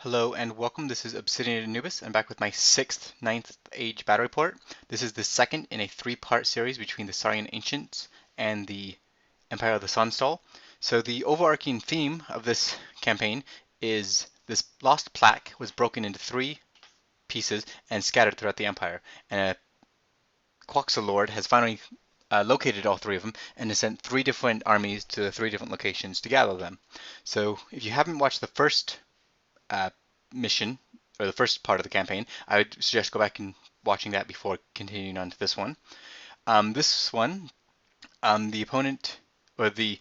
Hello and welcome. This is Obsidian Anubis. I'm back with my sixth Ninth Age battle report. This is the second in a three-part series between the Saurian Ancients and the Empire of the Sunstal. So the overarching theme of this campaign is this lost plaque was broken into three pieces and scattered throughout the Empire. And Quaxalord has finally located all three of them and has sent three different armies to the three different locations to gather them. So if you haven't watched the first uh, mission or the first part of the campaign, I would suggest go back and watching that before continuing on to this one. This one, the opponent or the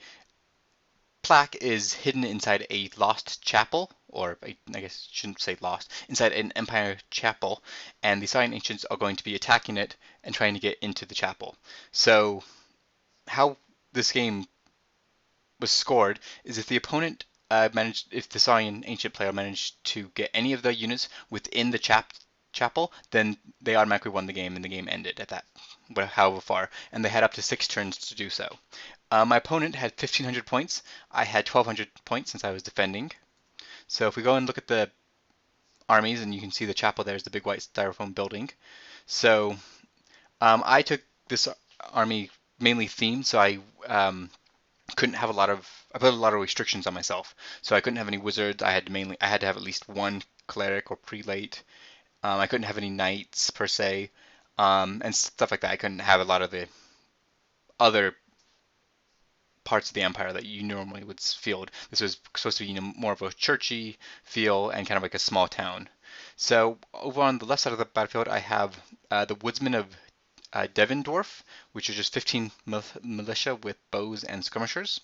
plaque is hidden inside a lost chapel, or I guess I shouldn't say lost, inside an Empire chapel, and the Saurian Ancients are going to be attacking it and trying to get into the chapel. So how this game was scored is if the opponent if the Saurian ancient player managed to get any of the units within the chapel, then they automatically won the game and the game ended at that, however far, and they had up to 6 turns to do so. My opponent had 1,500 points. I had 1,200 points since I was defending. So if we go and look at the armies, and you can see the chapel there's the big white styrofoam building. So I took this army mainly themed, so couldn't have a lot of I put a lot of restrictions on myself. So I couldn't have any wizards. I had to have at least one cleric or prelate. I couldn't have any knights per se, and stuff like that. I couldn't have a lot of the other parts of the empire that you normally would field. This was supposed to be more of a churchy feel and kind of like a small town. So over on the left side of the battlefield, I have the woodsmen of Devendorf, which is just 15 militia with bows and skirmishers.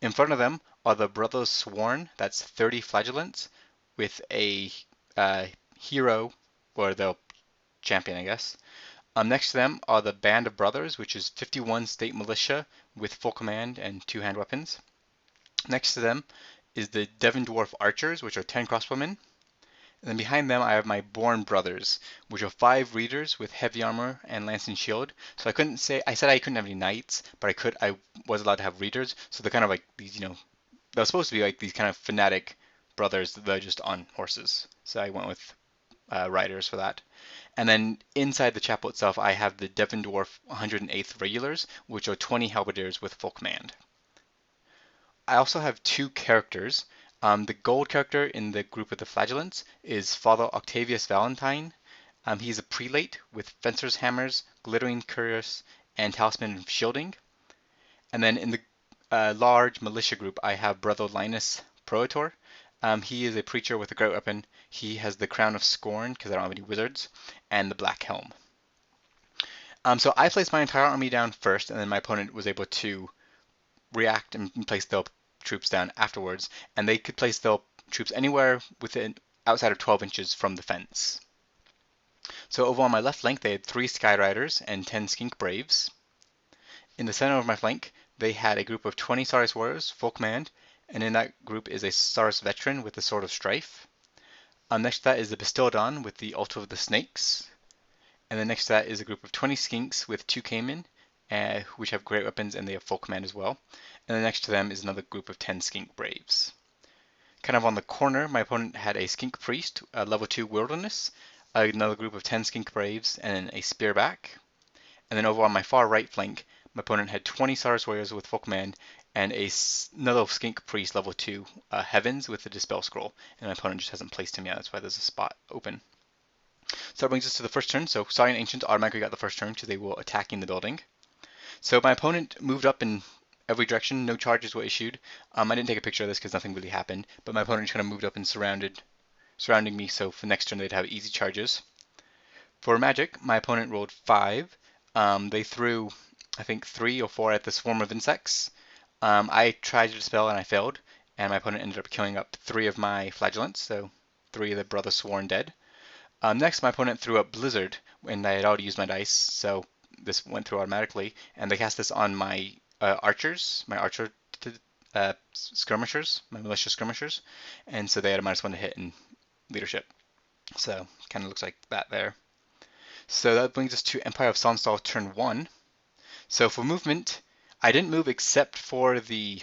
In front of them are the Brothers Sworn, that's 30 flagellants, with a hero, or the champion, I guess. Next to them are the Band of Brothers, which is 51 state militia with full command and 2 hand weapons. Next to them is the Devendorf Archers, which are 10 crossbowmen. And then behind them, I have my Born Brothers, which are 5 readers with heavy armor and lance and shield. So I said I couldn't have any knights, but I was allowed to have readers. So they're kind of like these, they're supposed to be like these kind of fanatic brothers that are just on horses. So I went with riders for that. And then inside the chapel itself, I have the Devendorf 108th Regulars, which are 20 halberdiers with full command. I also have 2 characters. The gold character in the group of the Flagellants is Father Octavius Valentine. He's a prelate with fencer's hammers, glittering cuirass, and talisman of shielding. And then in the large militia group, I have Brother Linus Proator. He is a preacher with a great weapon. He has the crown of scorn because I don't have any wizards, and the black helm. So I placed my entire army down first, and then my opponent was able to react and place their troops down afterwards, and they could place their troops anywhere within outside of 12 inches from the fence. So over on my left flank, they had 3 Skyriders and 10 Skink Braves. In the center of my flank, they had a group of 20 Saurus warriors, full command, and in that group is a Saurus veteran with the Sword of Strife. Next to that is the Bastildon with the Altar of the Snakes. And then next to that is a group of 20 Skinks with 2 Cayman, which have great weapons and they have full command as well. And then next to them is another group of 10 Skink Braves. Kind of on the corner, my opponent had a Skink Priest, level 2 Wilderness, another group of 10 Skink Braves, and a Spearback. And then over on my far right flank, my opponent had 20 Saurus Warriors with full command and another Skink Priest level 2 Heavens with the Dispel Scroll. And my opponent just hasn't placed him yet, that's why there's a spot open. So that brings us to the first turn. So Saurian Ancients automatically got the first turn because they were attacking the building. So my opponent moved up in every direction, no charges were issued. I didn't take a picture of this because nothing really happened, but my opponent just kind of moved up and surrounding me, so for next turn they'd have easy charges. For magic, my opponent rolled 5. They threw, I think, 3 or 4 at the swarm of insects. I tried to dispel and I failed, and my opponent ended up killing up 3 of my flagellants, so 3 of the Brothers Sworn dead. Next, my opponent threw up Blizzard, and I had already used my dice, so this went through automatically, and they cast this on my archers, my archer skirmishers, my militia skirmishers, and so they had a -1 to hit in leadership. So kind of looks like that there. So that brings us to Empire of Sonstal turn 1. So for movement, I didn't move except for the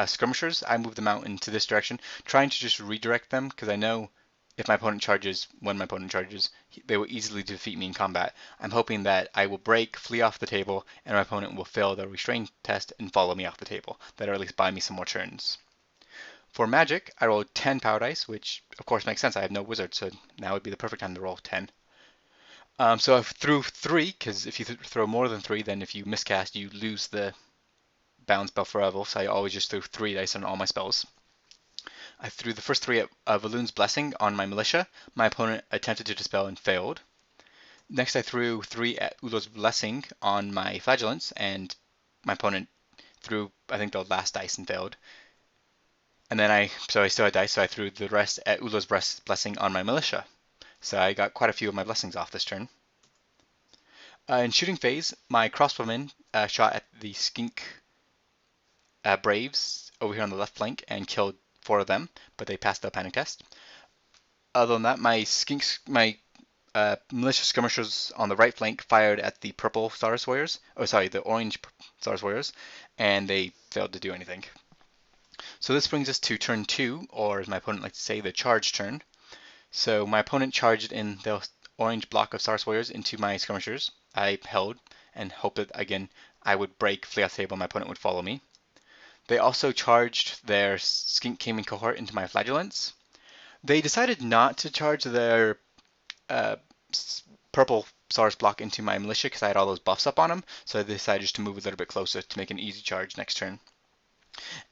skirmishers, I move them out into this direction, trying to just redirect them because I know if my opponent charges, when my opponent charges, they will easily defeat me in combat. I'm hoping that I will break, flee off the table, and my opponent will fail the restraint test and follow me off the table. That or at least buy me some more turns. For magic, I rolled 10 power dice, which of course makes sense. I have no wizard, so now would be the perfect time to roll 10. So I threw 3, because if you throw more than 3, then if you miscast, you lose the bound spell forever. So I always just threw 3 dice on all my spells. I threw the first 3 at Valoon's Blessing on my militia. My opponent attempted to dispel and failed. Next, I threw 3 at Ulo's Blessing on my Flagellants, and my opponent threw, I think, the last dice and failed. And then I still had dice, so I threw the rest at Ulo's Blessing on my militia. So I got quite a few of my blessings off this turn. In shooting phase, my crossbowman shot at the skink braves over here on the left flank and killed 4 of them, but they passed the panic test. Other than that, my militia skirmishers on the right flank fired at the purple Star Warriors, the orange Star Warriors, and they failed to do anything. So this brings us to turn 2, or as my opponent likes to say, the charge turn. So my opponent charged in the orange block of Star Warriors into my skirmishers. I held and hoped that, again, I would break, flee off the table, and my opponent would follow me. They also charged their skink Cayman cohort into my flagellants. They decided not to charge their purple SARS block into my militia because I had all those buffs up on them, so they decided just to move a little bit closer to make an easy charge next turn.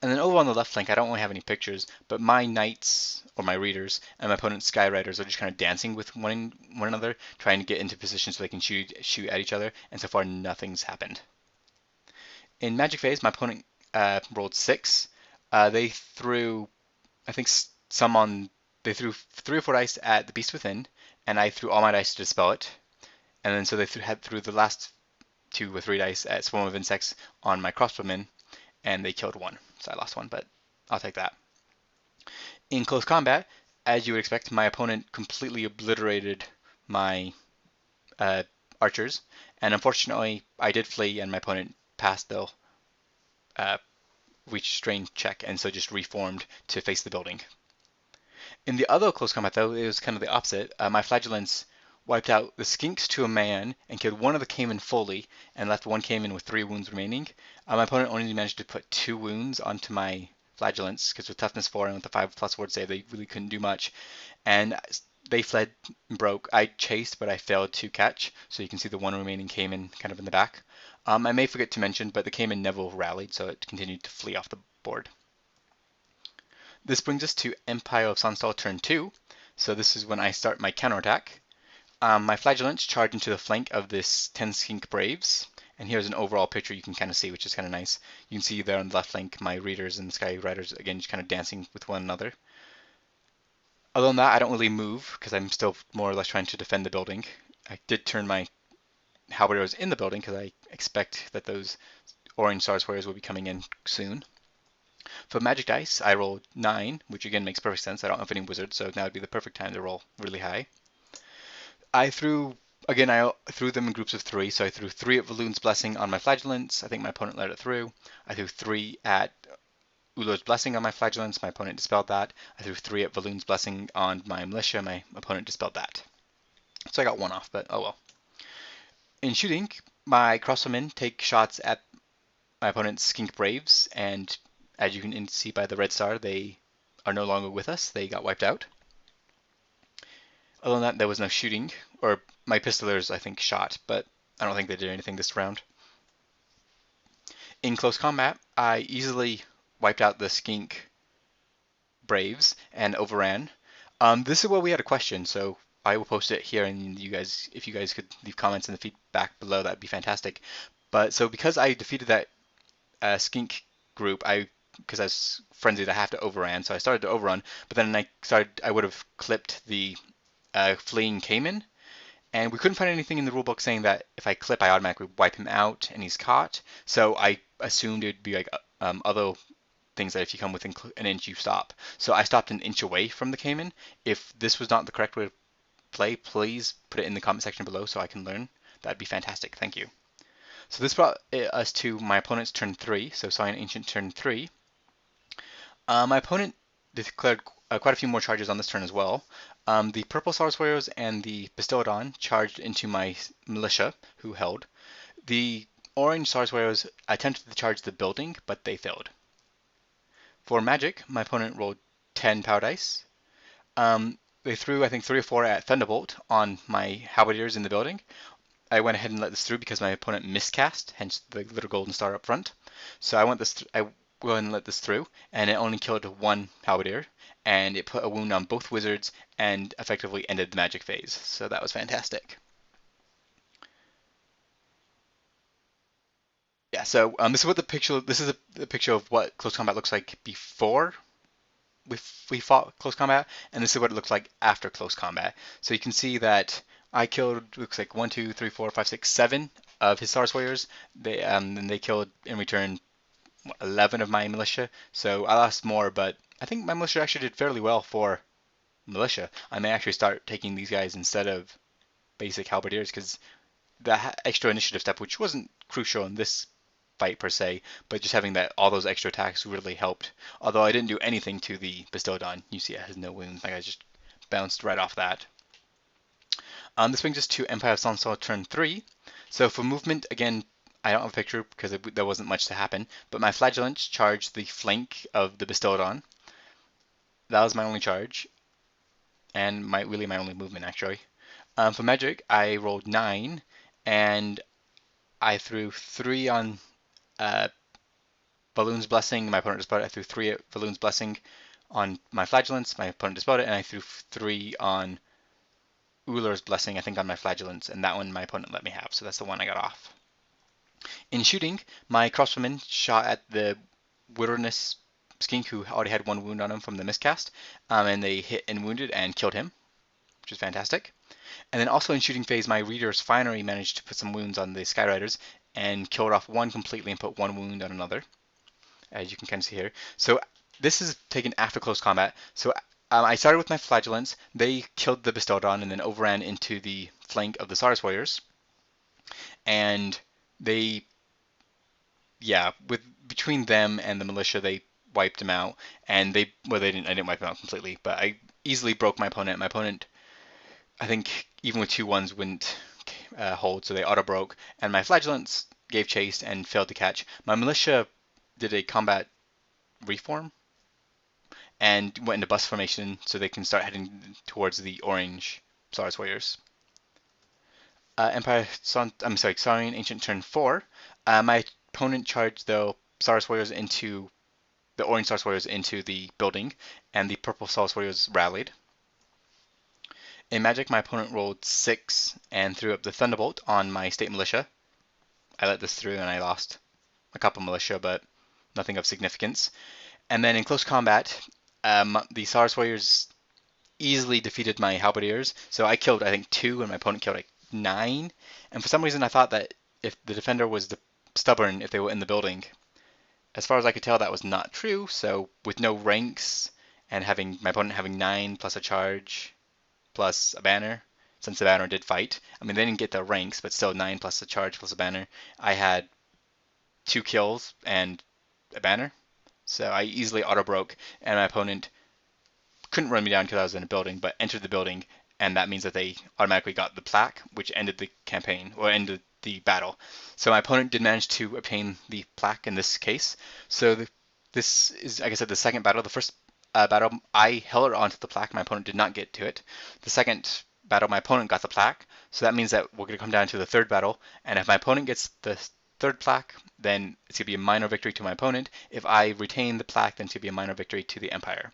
And then over on the left flank, I don't really have any pictures, but my knights, or my readers, and my opponent's Skyriders are just kind of dancing with one another, trying to get into position so they can shoot at each other, and so far nothing's happened. In Magic Phase, my opponent rolled 6. They threw, I think, they threw 3 or 4 dice at the Beast Within, and I threw all my dice to dispel it. And then so they threw the last 2 or 3 dice at Swarm of Insects on my crossbowmen, and they killed 1. So I lost 1, but I'll take that. In close combat, as you would expect, my opponent completely obliterated my archers, and unfortunately I did flee and my opponent passed the restraint check, and so just reformed to face the building. In the other close combat, though, it was kind of the opposite. My flagellants wiped out the skinks to a man and killed 1 of the Cayman fully and left 1 Cayman with 3 wounds remaining. My opponent only managed to put 2 wounds onto my flagellants because with toughness 4 and with the 5+ ward save, they really couldn't do much. And they fled and broke. I chased, but I failed to catch. So you can see the 1 remaining Cayman kind of in the back. I may forget to mention, but the Cayman never rallied, so it continued to flee off the board. This brings us to Empire of Sunstal turn 2. So this is when I start my counterattack. My flagellants charge into the flank of this 10 skink braves. And here's an overall picture you can kind of see, which is kind of nice. You can see there on the left flank my readers and the Sky Riders, again, just kind of dancing with one another. Other than that, I don't really move because I'm still more or less trying to defend the building. I did turn my halberdiers in the building because I expect that those orange Star Warriors will be coming in soon. For Magic Dice, I rolled 9, which again makes perfect sense. I don't have any wizards, so now would be the perfect time to roll really high. I threw them in groups of 3, so I threw 3 at Valoon's Blessing on my flagellants. I think my opponent let it through. I threw 3 at Ulo's Blessing on my flagellants. My opponent dispelled that. I threw 3 at Valoon's Blessing on my militia. My opponent dispelled that. So I got 1 off, but oh well. In shooting, my crossbowmen take shots at my opponent's Skink Braves, and as you can see by the red star, they are no longer with us. They got wiped out. Other than that, there was no shooting, or my pistolers, I think, shot, but I don't think they did anything this round. In close combat, I easily wiped out the Skink Braves and overran. This is where we had a question, so I will post it here, and if you guys could leave comments in the feedback below, that'd be fantastic. But so because I defeated that Skink group, because I was frenzied, I have to overrun, so I started to overrun, but then I would have clipped the fleeing Cayman, and we couldn't find anything in the rulebook saying that if I clip, I automatically wipe him out and he's caught. So I assumed it'd be like other things that if you come within an inch, you stop. So I stopped an inch away from the Cayman. If this was not the correct way to play, please put it in the comment section below so I can learn. That'd be fantastic. Thank you. So this brought us to my opponent's turn 3. So Scion Ancient turn 3. My opponent declared quite a few more charges on this turn as well. The purple Star Warriors and the Bestowed charged into my militia, who held. The orange Star Warriors attempted to charge the building, but they failed. For magic, my opponent rolled 10 power dice. They threw, I think, 3 or 4 at Thunderbolt on my halberdiers in the building. I went ahead and let this through because my opponent miscast, hence the little golden star up front. So I went I went and let this through, and it only killed 1 halberdier, and it put a wound on both wizards and effectively ended the magic phase. So that was fantastic. Yeah. So this is what the picture. This is the picture of what close combat looks like before we fought close combat, and this is what it looks like after close combat. So you can see that I killed, looks like 1, 2, 3, 4, 5, 6, 7 of his Star Warriors. Then they killed in return 11 of my militia. So I lost more, but I think my militia actually did fairly well for militia. I may actually start taking these guys instead of basic halberdiers because the extra initiative step, which wasn't crucial in this fight per se, but just having that all those extra attacks really helped. Although I didn't do anything to the Bestowed on. You see it has no wounds. My guy just bounced right off that. This brings us to Empire of Sunsol turn 3. So for movement, again, I don't have a picture because there wasn't much to happen, but my Flagellants charged the flank of the Bestowed on. That was my only charge, and really my only movement actually. For magic, I rolled 9, and I threw 3 on Balloon's Blessing. My opponent dispelled it. I threw 3 at Balloon's Blessing on my Flagellants. My opponent dispelled it, and I threw 3 on Ullr's Blessing, I think, on my Flagellants, and that one my opponent let me have, so that's the one I got off. In shooting, my crossbowman shot at the Wilderness Skink, who already had 1 wound on him from the miscast, and they hit and wounded and killed him, which is fantastic. And then also in shooting phase, my Readers finally managed to put some wounds on the Skyriders and killed off 1 completely and put 1 wound on another, as you can kind of see here. So this is taken after close combat. So I started with my Flagellants. They killed the Bestowed on and then overran into the flank of the Sars Warriors. And they, yeah, between them and the militia, they wiped them out. And I didn't wipe them out completely, but I easily broke my opponent. My opponent, I think, even with 2 ones, wouldn't hold, so they auto broke. And my Flagellants gave chase and failed to catch. My militia did a combat reform and went into bus formation so they can start heading towards the orange Star Warriors. Saurian Ancient turn 4. My opponent charged the Star Warriors into the orange Star Warriors into the building, and the purple Star Warriors rallied. In Magic, my opponent rolled 6 and threw up the Thunderbolt on my State Militia. I let this through and I lost a couple militia, but nothing of significance. And then in close combat, the Sars Warriors easily defeated my Halberdiers. So I killed, I think, 2, and my opponent killed like 9. And for some reason, I thought that if the defender was stubborn if they were in the building. As far as I could tell, that was not true. So with no ranks and having my opponent having 9 plus a charge plus a banner, since the banner did fight. I mean, they didn't get the ranks, but still 9 plus a charge plus a banner. I had 2 kills and a banner. So I easily auto broke, and my opponent couldn't run me down because I was in a building, but entered the building, and that means that they automatically got the plaque, which ended the campaign, or ended the battle. So my opponent did manage to obtain the plaque in this case. So this is, like I said, the second battle. The first battle, I held onto the plaque. My opponent did not get to it. The second battle, my opponent got the plaque. So that means that we're going to come down to the third battle, and if my opponent gets the third plaque, then it's going to be a minor victory to my opponent. If I retain the plaque, then it's going to be a minor victory to the Empire.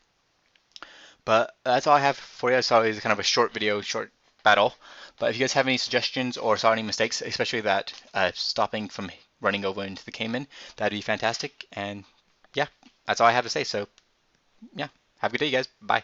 But that's all I have for you. So it's kind of a short video, short battle. But if you guys have any suggestions or saw any mistakes, especially that stopping from running over into the Cayman, that'd be fantastic. And yeah, that's all I have to say. So yeah, have a good day, you guys. Bye.